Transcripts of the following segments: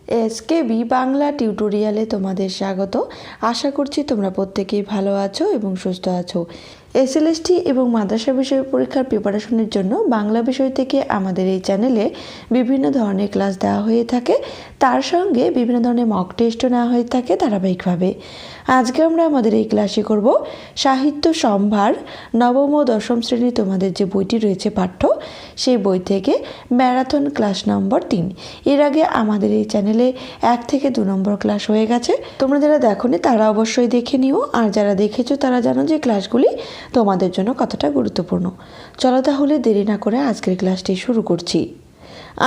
SKB Bangla টিউটোরিয়ালে তোমাদের স্বাগত। আশা করছি তোমরা প্রত্যেকেই ভালো আছো এবং সুস্থ আছো। এসএলএসটি এবং মাদ্রাসা বিষয় পরীক্ষার প্রিপারেশনের জন্য বাংলা বিষয় থেকে আমাদের এই চ্যানেলে বিভিন্ন ধরনের ক্লাস দেওয়া হয়ে থাকে, তার সঙ্গে বিভিন্ন ধরনের মক টেস্টও নেওয়া হয়ে থাকে ধারাবাহিকভাবে। আজকে আমরা আমাদের এই ক্লাসে করব সাহিত্য সম্ভার নবম ও দশম শ্রেণী তোমাদের যে বইটি রয়েছে পাঠ্য, সেই বই থেকে ম্যারাথন ক্লাস নম্বর 3। এর আগে আমাদের এই চ্যানেলে 1 থেকে 2 নম্বর ক্লাস হয়ে গেছে। তোমরা যারা দেখোনি তারা অবশ্যই দেখে নিও, আর যারা দেখেছো তারা জানো যে ক্লাসগুলি তোমাদের জন্য কতটা গুরুত্বপূর্ণ। চলো তাহলে দেরি না করে আজকের ক্লাসটি শুরু করছি।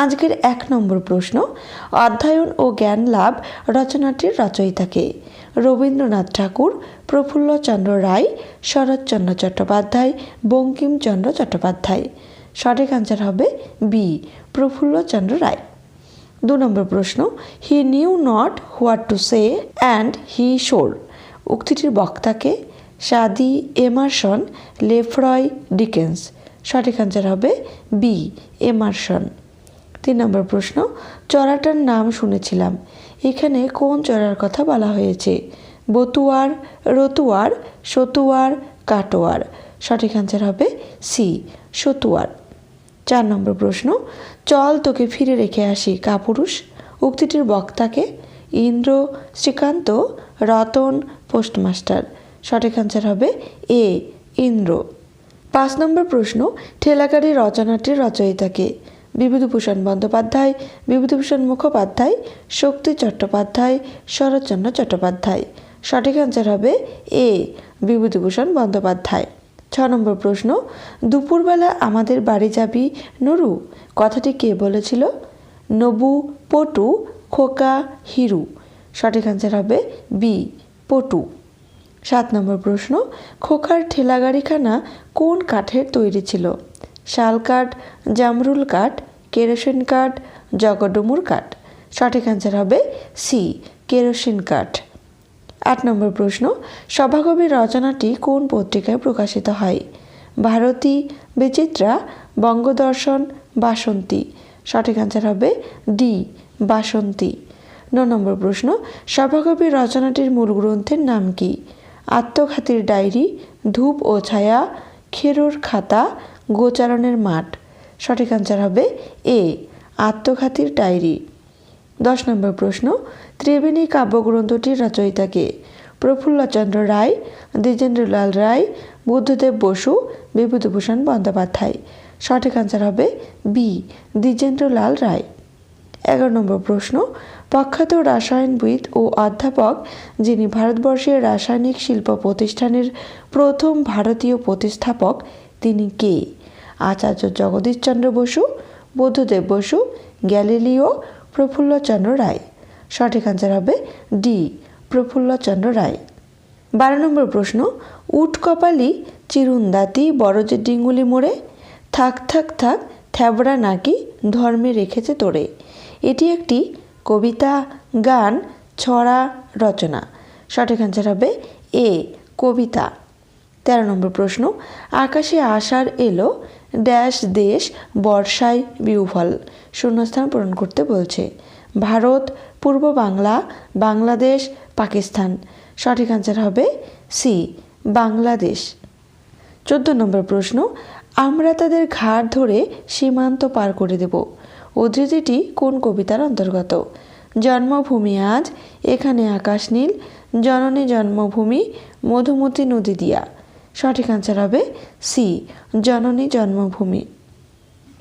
আজকের 1 নম্বর প্রশ্ন, অধ্যয়ন ও জ্ঞান লাভ রচনাটির রচয়িতাকে? রবীন্দ্রনাথ ঠাকুর, প্রফুল্লচন্দ্র রায়, শরৎচন্দ্র চট্টোপাধ্যায়, বঙ্কিমচন্দ্র চট্টোপাধ্যায়। সঠিক আনসার হবে বি, প্রফুল্লচন্দ্র রায়। 2 নম্বর প্রশ্ন, he knew not what to say and he শোর। উক্তিটির বক্তাকে? সাদি, এমারসন, লেফ্রয়, ডিকেন্স। সঠিক আনসার হবে বি, এমারসন। 3 নম্বর প্রশ্ন, চড়াটার নাম শুনেছিলাম, এখানে কোন চড়ার কথা বলা হয়েছে? বতুয়ার, রতুয়ার, সতুয়ার, কাটোয়ার। সঠিক আনসার হবে সি, সতুয়ার। 4 নম্বর প্রশ্ন, চল তোকে ফিরে রেখে আসি কাপুরুষ। উক্তিটির বক্তাকে? ইন্দ্র, শ্রীকান্ত, রতন, পোস্টমাস্টার। সঠিক আনসার হবে এ, ইন্দ্র। 5 নম্বর প্রশ্ন, ঠেলাগাড়ি রচনাটির রচয়িতাকে? বিভূতিভূষণ বন্দ্যোপাধ্যায়, বিভূতিভূষণ মুখোপাধ্যায়, শক্তি চট্টোপাধ্যায়, শরৎচন্দ্র চট্টোপাধ্যায়। সঠিক আনসার হবে এ, বিভূতিভূষণ বন্দ্যোপাধ্যায়। 6 নম্বর প্রশ্ন, দুপুরবেলা আমাদের বাড়ি যাবি নুরু, কথাটি কে বলেছিল? নবু, পটু, খোকা, হিরু। সঠিক আনসার হবে বি, পটু। 7 নম্বর প্রশ্ন, খোকার ঠেলাগাড়িখানা কোন কাঠের তৈরি ছিল? শাল কাঠ, জামরুল কাঠ, কেরোসিন কাঠ, জগডমুর কাঠ। সঠিক আনসার হবে সি, কেরোসিন কাঠ। 8 নম্বর প্রশ্ন, সভাকবির রচনাটি কোন পত্রিকায় প্রকাশিত হয়? ভারতী, বিচিত্রা, বঙ্গদর্শন, বাসন্তী। সঠিক আনসার হবে ডি, বাসন্তী। 9 নম্বর প্রশ্ন, সভাকবির রচনাটির মূল গ্রন্থের নাম কি? আত্মঘাতীর ডায়েরি, ধূপ ও ছায়া, খেরোর খাতা, গোচারণের মাঠ। সঠিক আনসার হবে এ, আত্মঘাতীর ডায়েরি। 10 নম্বর প্রশ্ন, ত্রিবেণী কাব্যগ্রন্থটির রচয়িতাকে? প্রফুল্লচন্দ্র রায়, দ্বিজেন্দ্রলাল রায়, বুদ্ধদেব বসু, বিভূতিভূষণ বন্দ্যোপাধ্যায়। সঠিক আনসার হবে বি, দ্বিজেন্দ্রলাল রায়। 11 নম্বর প্রশ্ন, প্রখ্যাত রসায়নবিদ ও অধ্যাপক যিনি ভারতবর্ষের রাসায়নিক শিল্প প্রতিষ্ঠানের প্রথম ভারতীয় প্রতিস্থাপক, তিনি কে? আচার্য জগদীশচন্দ্র বসু, বুদ্ধদেব বসু, গ্যালিলিও, প্রফুল্লচন্দ্র রায়। সঠিক আনসার হবে ডি, প্রফুল্লচন্দ্র রায়। 12 নম্বর প্রশ্ন, উট কপালি চিরুন্দাতি বড়জে ডিঙ্গুলি মোড়ে, থাক থাক থাক থ্যাবড়া নাকি ধর্মে রেখেছে তোরে। এটি একটি কবিতা, গান, ছড়া, রচনা। সঠিক আনসার হবে এ, কবিতা। 13 নম্বর প্রশ্ন, আকাশে আষাঢ় এলো ড্যাশ দেশ বর্ষায় বিহুফল। শূন্যস্থান পূরণ করতে বলছে। ভারত, পূর্ব বাংলা, বাংলাদেশ, পাকিস্তান। সঠিক আনসার হবে সি, বাংলাদেশ। 14 নম্বর প্রশ্ন, আমরা তাদের ঘাড় ধরে সীমান্ত পার করে দেব। উদ্ধৃতিটি কোন কবিতার অন্তর্গত? জন্মভূমি আজ, এখানে আকাশ নীল, জননী জন্মভূমি, মধুমতি নদী দিয়া। সঠিক আনসার হবে সি, জননী জন্মভূমি।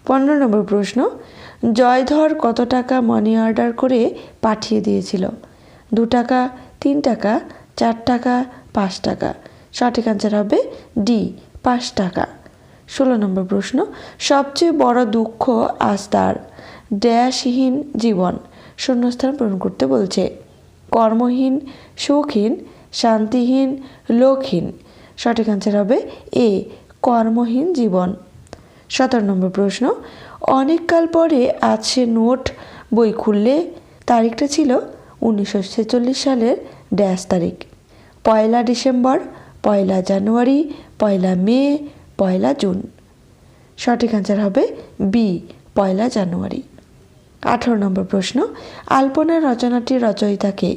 15 নম্বর প্রশ্ন, জয়ধর কত টাকা মানি অর্ডার করে পাঠিয়ে দিয়েছিল? 2 টাকা, 3 টাকা, 4 টাকা, 5 টাকা। সঠিক আনসার হবে ডি, 5 টাকা। 16 নম্বর প্রশ্ন, সবচেয়ে বড় দুঃখ আজ তার ড্যাশহীন জীবন। শূন্যস্থান পূরণ করতে বলছে। কর্মহীন, সুখহীন, শান্তিহীন, লোকহীন। সঠিক আনসার হবে এ, কর্মহীন জীবন। 17 নম্বর প্রশ্ন, অনেককাল পরে আজ সে নোট বই খুললে, তারিখটা ছিল 1946 সালের ড্যাশ তারিখ। 1 ডিসেম্বর, 1 জানুয়ারি, 1 মে, 1 জুন। সঠিক আনসার হবে বি, 1 জানুয়ারি। 18 নম্বর প্রশ্ন, আলপনা রচনাটির রচয়িতা কে?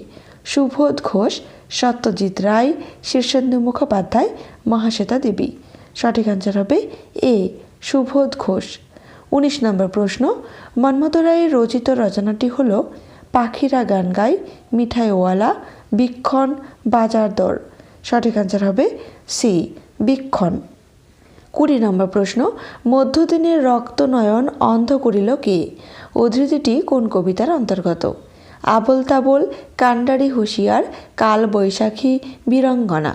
সুবোধ ঘোষ, সত্যজিৎ রায়, শীর্ষেন্দু মুখোপাধ্যায়, মহাশ্বেতা দেবী। সঠিক অ্যান্সার হবে এ, সুবোধ ঘোষ। 19 নম্বর প্রশ্ন, মন্মথ রায়ের রচিত রচনাটি হল পাখিরা গান গায়, মিঠাইওয়ালা, বীক্ষণ, বাজার দর। সঠিক অ্যান্সার হবে সি, বীক্ষণ। 20 নম্বর প্রশ্ন, মধ্যদিনের রক্ত নয়ন অন্ধ করিল কে? উদ্ধৃতিটি কোন কবিতার অন্তর্গত? আবোল তাবোল, কান্ডারি হুঁশিয়ার, কাল বৈশাখী, বীরঙ্গনা।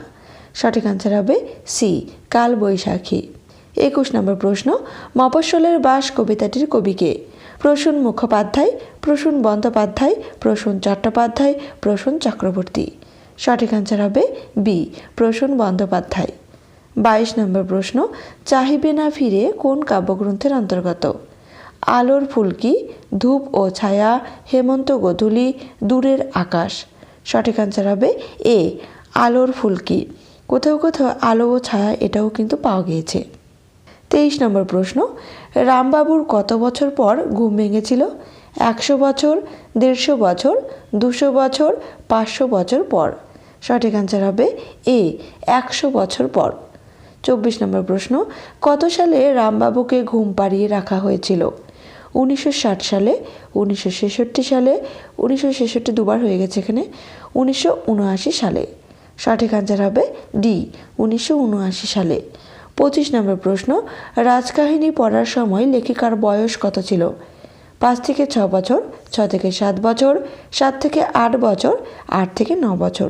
সঠিক অ্যান্সার হবে সি, কাল বৈশাখী। 21 নম্বর প্রশ্ন, মফস্বলের বাস কবিতাটির কবি কে? প্রসূন মুখোপাধ্যায়, প্রসূন বন্দ্যোপাধ্যায়, প্রসূন চট্টোপাধ্যায়, প্রসূন চক্রবর্তী। সঠিক অ্যান্সার হবে বি, প্রসূন বন্দ্যোপাধ্যায়। 22 নম্বর প্রশ্ন, চাহিবে না ফিরে কোন কাব্যগ্রন্থের অন্তর্গত? আলোর ফুলকি, ধূপ ও ছায়া, হেমন্ত গোধূলি, দূরের আকাশ। সঠিক অ্যান্সার হবে এ, আলোর ফুলকি। কোথাও কোথাও আলো ও ছায়া এটাও কিন্তু পাওয়া গিয়েছে। 23 নম্বর প্রশ্ন, রামবাবুর কত বছর পর ঘুম ভেঙেছিল? 100 বছর, 150 বছর, 200 বছর, 500 বছর পর। সঠিক অ্যান্সার হবে এ, 100 বছর পর। 24 নম্বর প্রশ্ন, কত সালে রামবাবুকে ঘুম পাড়িয়ে রাখা হয়েছিল? 1960 সালে, 1966 সালে, 1966 দুবার হয়ে গেছে এখানে, 1979 সালে। সঠিক অ্যান্সার হবে ডি, 1979 সালে। 25 নম্বর প্রশ্ন, রাজকাহিনী পড়ার সময় লেখিকার বয়স কত ছিল? 5 থেকে 6 বছর, 6 থেকে 7 বছর, 7 থেকে 8 বছর, 8 থেকে 9 বছর।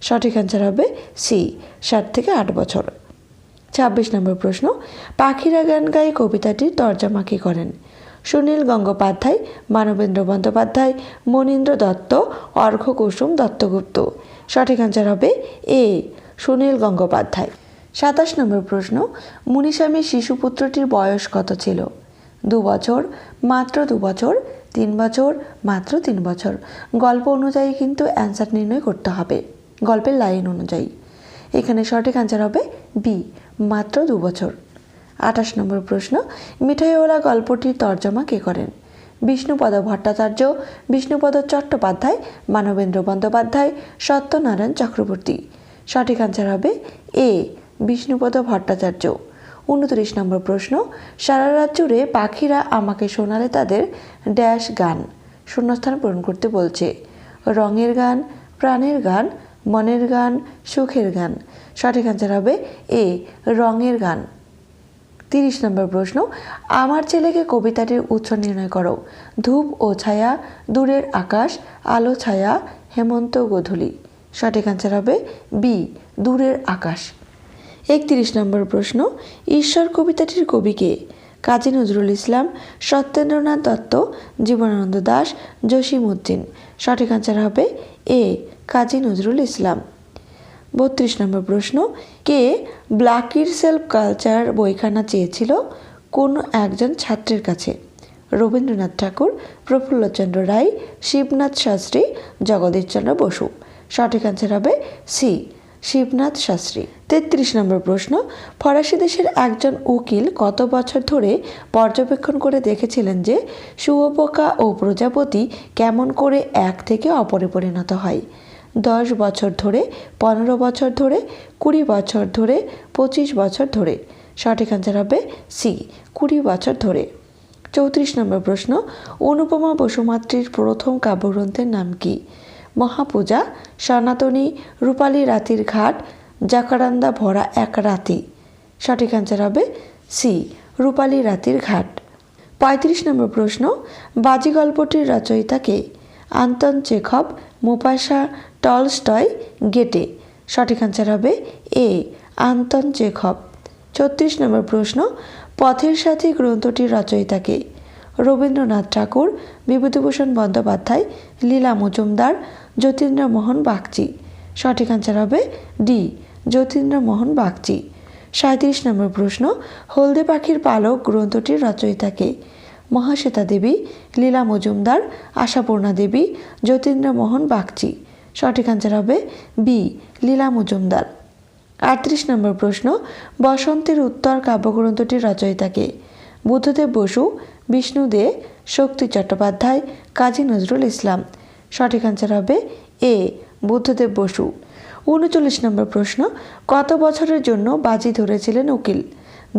সঠিক অ্যান্সার হবে সি, 7 থেকে 8 বছর। 26 নম্বর প্রশ্ন, পাখিরা গান গায় কবিতাটির তর্জমা কে করেন? সুনীল গঙ্গোপাধ্যায়, মানবেন্দ্র বন্দ্যোপাধ্যায়, মনীন্দ্র দত্ত, অর্ঘ্য কুসুম দত্তগুপ্ত। সঠিক অ্যান্সার হবে এ, সুনীল গঙ্গোপাধ্যায়। 27 নম্বর প্রশ্ন, মুনিস্বামীর শিশুপুত্রটির বয়স কত ছিল? 2 বছর, মাত্র 2 বছর, 3 বছর, মাত্র 3 বছর। গল্প অনুযায়ী কিন্তু অ্যান্সার নির্ণয় করতে হবে, গল্পের লাইন অনুযায়ী। এখানে সঠিক অ্যান্সার হবে বি, মাত্র 2 বছর। 28 নম্বর প্রশ্ন, মিঠাইওয়ালা গল্পটির তর্জমা কে করেন? বিষ্ণুপদ ভট্টাচার্য, বিষ্ণুপদ চট্টোপাধ্যায়, মানবেন্দ্র বন্দ্যোপাধ্যায়, সত্যনারায়ণ চক্রবর্তী। সঠিক অ্যান্সার হবে এ, বিষ্ণুপদ ভট্টাচার্য। 29 নম্বর প্রশ্ন, সারা রাত জুড়ে পাখিরা আমাকে শোনালে তাদের ড্যাশ গান। শূন্যস্থান পূরণ করতে বলছে। রঙের গান, প্রাণের গান, মনের গান, সুখের গান। সঠিক অ্যান্সার হবে এ, রঙের গান। 30 নম্বর প্রশ্ন, আমার ছেলেকে কবিতাটির উৎস নির্ণয় করো। ধূপ ও ছায়া, দূরের আকাশ, আলো ছায়া, হেমন্ত গোধূলি। সঠিক অ্যান্সার হবে বি, দূরের আকাশ। 31 নম্বর প্রশ্ন, ঈশ্বর কবিতাটির কবি কে? কাজী নজরুল ইসলাম, সত্যেন্দ্রনাথ দত্ত, জীবনানন্দ দাশ, জসিম উদ্দিন। সঠিক অ্যান্সার হবে এ, কাজী নজরুল ইসলাম। 32 নম্বর প্রশ্ন, কে ব্ল্যাকির সেলফ কালচার বইখানা চেয়েছিল কোন একজন ছাত্রের কাছে? রবীন্দ্রনাথ ঠাকুর, প্রফুল্লচন্দ্র রায়, শিবনাথ শাস্ত্রী, জগদীশচন্দ্র বসু। সঠিক অ্যান্সার হবে সি, শিবনাথ শাস্ত্রী। 33 নম্বর প্রশ্ন, ফরাসি দেশের একজন উকিল কত বছর ধরে পর্যবেক্ষণ করে দেখেছিলেন যে শুঁয়োপোকা ও প্রজাপতি কেমন করে এক থেকে অপরে পরিণত হয়? 10 বছর ধরে, 15 বছর ধরে, 20 বছর ধরে, 25 বছর ধরে। সঠিক অ্যান্সার হবে সি, 20 বছর ধরে। 34 নম্বর প্রশ্ন, অনুপমা বসুমাত্রীর প্রথম কাব্যগ্রন্থের নাম কি? মহাপূজা, সনাতনী, রূপালী রাতির ঘাট, জাকারান্দা ভরা এক রাতি। সঠিক অ্যান্সার হবে সি, রূপালী রাতির ঘাট। 35 নম্বর প্রশ্ন, বাজি গল্পটির রচয়িতা কে? আন্তন চেখভ, মোপাসা, টলস্টয়, গেটে। সঠিক অ্যান্সার হবে এ, আন্তন চেখভ। 36 নম্বর প্রশ্ন, পথের সাথী গ্রন্থটির রচয়িতা কে? রবীন্দ্রনাথ ঠাকুর, বিভূতিভূষণ বন্দ্যোপাধ্যায়, লীলা মজুমদার, যতীন্দ্রমোহন বাগচি। সঠিক অ্যান্সার হবে ডি, যতীন্দ্রমোহন বাগচি। 37 নম্বর প্রশ্ন, হলদে পাখির পালক গ্রন্থটির রচয়িতা কে? মহাশ্বেতা দেবী, লীলা মজুমদার, আশাপূর্ণা দেবী, যতীন্দ্রমোহন বাগচি। সঠিক অ্যান্সার হবে বি, লীলা মজুমদার। 38 নম্বর প্রশ্ন, বসন্তের উত্তর কাব্যগ্রন্থটির রচয়িতা কে? বুদ্ধদেব বসু, বিষ্ণু দে, শক্তি চট্টোপাধ্যায়, কাজী নজরুল ইসলাম। সঠিক অ্যান্সার হবে এ বুদ্ধদেব বসু। ৩৯ নম্বর প্রশ্ন, কত বছরের জন্য বাজি ধরেছিলেন উকিল?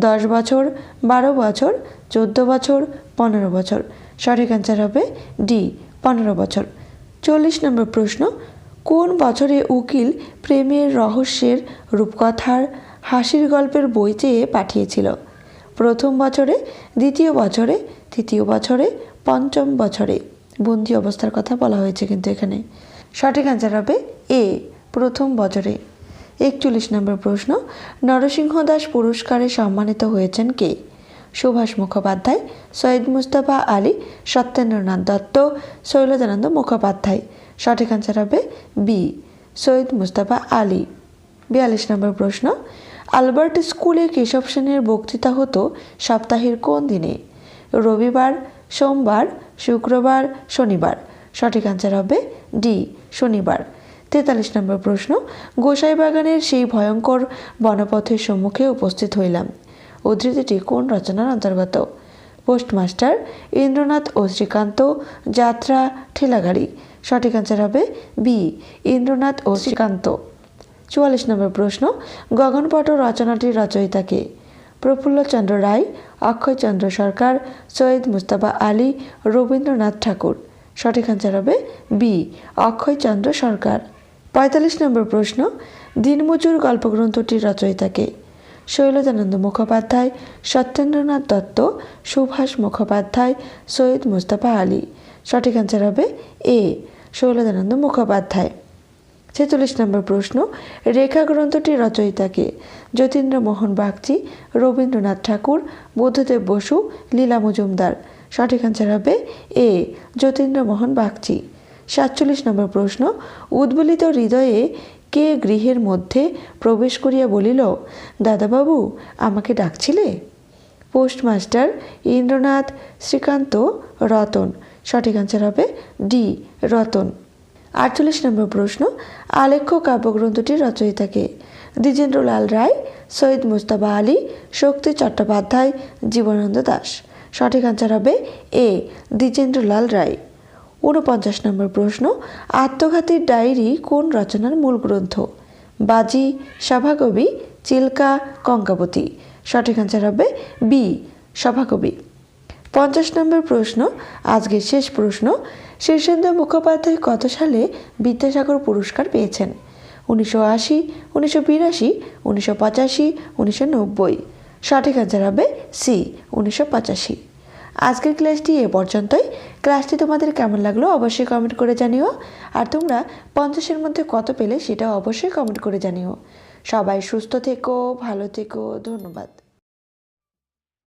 10 বছর, 12 বছর, 14 বছর, 15 বছর। সঠিক অ্যান্সার হবে ডি 15 বছর। 40 নম্বর প্রশ্ন, কোন বছরে উকিল প্রেমের রহস্যের রূপকথার হাসির গল্পের বই চেয়ে পাঠিয়েছিল? প্রথম বছরে, দ্বিতীয় বছরে, তৃতীয় বছরে, পঞ্চম বছরে। বন্দি অবস্থার কথা বলা হয়েছে কিন্তু এখানে। সঠিক অ্যান্সার হবে এ প্রথম বছরে। 41 নম্বর প্রশ্ন, নরসিংহ দাস পুরস্কারে সম্মানিত হয়েছেন কে? সুভাষ মুখোপাধ্যায়, সৈয়দ মুস্তফা আলী, সত্যেন্দ্রনাথ দত্ত, শৈলজানন্দ মুখোপাধ্যায়। সঠিক অ্যান্সার হবে বি সৈয়দ মুস্তফা আলী। 42 নম্বর প্রশ্ন, আলবার্ট স্কুলে কেশব সেনের বক্তৃতা হতো সপ্তাহের কোন দিনে? রবিবার, সোমবার, শুক্রবার, শনিবার। সঠিক অ্যান্সার হবে ডি শনিবার। 43 নম্বর প্রশ্ন, গোসাইবাগানের সেই ভয়ঙ্কর বনপথের সম্মুখে উপস্থিত হইলাম উদ্ধৃতিটি কোন রচনার অন্তর্গত? পোস্টমাস্টার, ইন্দ্রনাথ ও শ্রীকান্ত, যাত্রা, ঠেলাগাড়ি। সঠিক অ্যান্সার হবে বি ইন্দ্রনাথ ও শ্রীকান্ত। 44 নম্বর প্রশ্ন, গগনপট রচনাটির রচয়িতা কে? প্রফুল্লচন্দ্র রায়, অক্ষয়চন্দ্র সরকার, সৈয়দ মুস্তফা আলী, রবীন্দ্রনাথ ঠাকুর। সঠিক অ্যান্সার হবে বি অক্ষয়চন্দ্র সরকার। 45 নম্বর প্রশ্ন, দিনমজুর গল্পগ্রন্থটির রচয়িতা কে? শৈলজানন্দ মুখোপাধ্যায়, সত্যেন্দ্রনাথ দত্ত, সুভাষ মুখোপাধ্যায়, সৈয়দ মুস্তফা আলী। সঠিক অ্যান্সার হবে এ শৈলজানন্দ মুখোপাধ্যায়। 46 নম্বর প্রশ্ন, রেখা গ্রন্থটির রচয়িতা কে? যতীন্দ্রমোহন বাগচি, রবীন্দ্রনাথ ঠাকুর, বুদ্ধদেব বসু, লীলা মজুমদার। সঠিক অ্যান্সার হবে এ যতীন্দ্রমোহন বাগচি। 47 নম্বর প্রশ্ন, উদ্বেলিত হৃদয়ে কে গৃহের মধ্যে প্রবেশ করিয়া বলিল, দাদাবাবু আমাকে ডাকছিলে? পোস্টমাস্টার, ইন্দ্রনাথ, শ্রীকান্ত, রতন। সঠিক অ্যান্সার হবে ডি রতন। 48 নম্বর প্রশ্ন, আলেখ্য কাব্যগ্রন্থটির রচয়িতা কে? দ্বিজেন্দ্রলাল রায়, সৈয়দ মুস্তফা আলী, শক্তি চট্টোপাধ্যায়, জীবনানন্দ দাশ। সঠিক অ্যান্সার হবে এ দ্বিজেন্দ্রলাল রায়। 49 নম্বর প্রশ্ন, আত্মঘাতীর ডায়েরি কোন রচনার মূল গ্রন্থ? বাজি, সভাকবি, চিল্কা, কঙ্কাবতী। সঠিক অ্যান্সার হবে বি সভাকবি। 50 নম্বর প্রশ্ন, আজকের শেষ প্রশ্ন, শীর্ষেন্দু মুখোপাধ্যায় কত সালে বিদ্যাসাগর পুরস্কার পেয়েছেন? 1980, 1982, 1985, 1990। সঠিক অ্যান্সার হবে সি 1985। আজকের ক্লাসটি এ পর্যন্তই। ক্লাসটি তোমাদের কেমন লাগলো অবশ্যই কমেন্ট করে জানিও, আর তোমরা 50-এর মধ্যে কত পেলে সেটাও অবশ্যই কমেন্ট করে জানিও। সবাই সুস্থ থেকো, ভালো থেকো, ধন্যবাদ।